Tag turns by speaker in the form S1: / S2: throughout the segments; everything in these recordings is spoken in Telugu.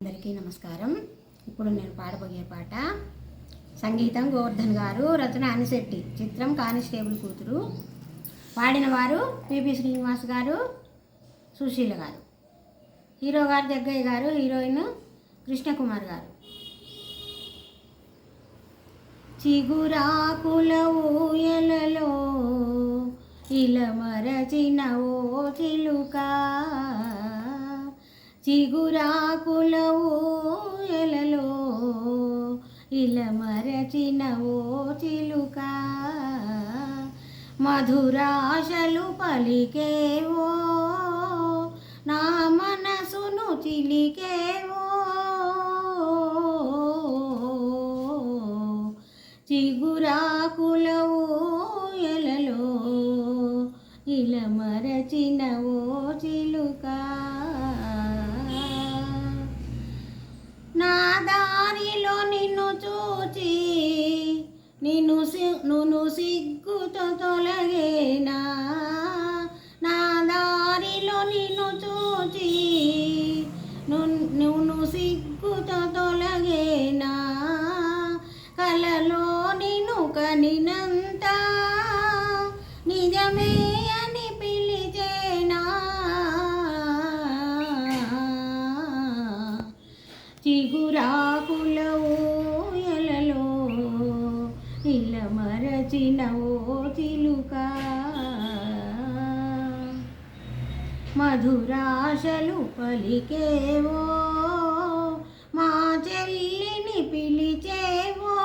S1: అందరికీ నమస్కారం. ఇప్పుడు నేను పాడబోయే పాట సంగీతం గోవర్ధన్ గారు, రచన అనిశెట్టి, చిత్రం కానిస్టేబుల్ కూతురు. పాడిన వారు పిబి శ్రీనివాస్ గారు, సుశీల గారు. హీరో గారు జగ్గయ్య గారు, హీరోయిన్ కృష్ణకుమార్ గారు. చిగురాకుల ఊయలలో ఇలమరచిన ఓ చిలుక, చిగురాకుల ఊయలలో ఇలమరచిన ఓ చిలుక, మధురాశలు పలికేవో నా మనసును చిలికేవో, చిగురాకుల ఊయలలో ఇలమరచిన ఓ చిలుక, నా దారిలో నిన్ను చూచి నిన్ను సిగ్గుతో తొలగేనా, నా దారిలో నిన్ను చూచి నువ్వు సిగ్గుతో తొలగేనా, కలలో నిన్ను కనినంత నిజమే అని పిలిచేనా, చిగురాకుల ఊయలలో ఇలమరచిన ఓ చిలుక, మధురాశలు పలికేవో మా చెల్లిని పిలిచేవో,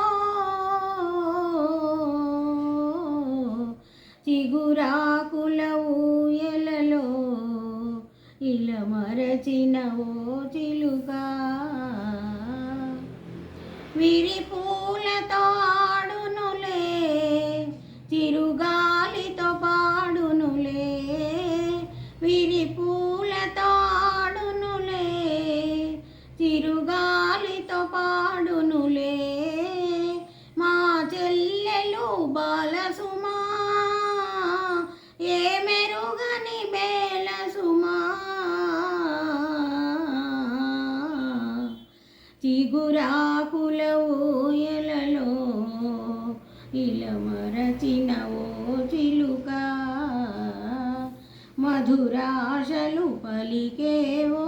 S1: చిగురాకుల ఊయలలో ఇలమరచిన ఓ చిలుక, విరిపూలతో ఆడునులే చిరుగాలితో పాడునులే, విరిపూలతో ఆడునులే చిరుగాలితో పాడునులే, మా చెల్లెలు బాలసుమా ఏ మెరుగని బేలసుమా, చిగురాకుల ఊయలలో ఇలమరచిన ఓ చిలుక, మధురాశలు పలికేవో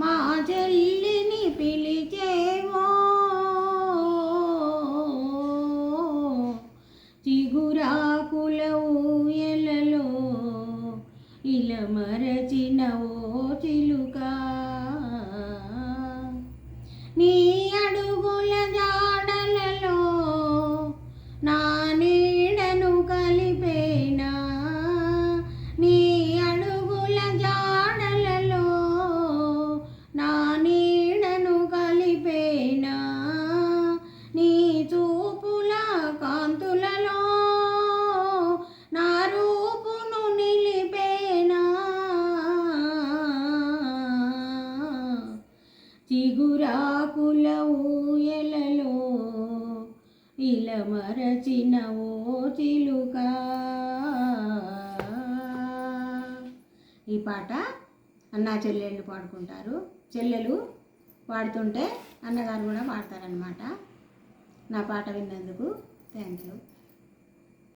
S1: మా చెల్లిని పిలిచేవో, చిగురాకుల ఊయలలో ఇలమరచిన ఓ చిలుక, నీ అడుగుల జాడలలో నా నీడను కలిపేనా, నీ అడుగుల జాడలలో నా నీడను కలిపేనా, నీ చూపుల కాంతులలో నా రూపును నిలిపేనా, చిగురాకుల ఊయలలో ఇలమరచిన ఓ చిలుక. ఈ పాట అన్నా చెల్లెళ్ళు పాడుకుంటారు. చెల్లెలు పాడుతుంటే అన్నగారు కూడా పాడతారనమాట. నా పాట విన్నందుకు థ్యాంక్ యూ.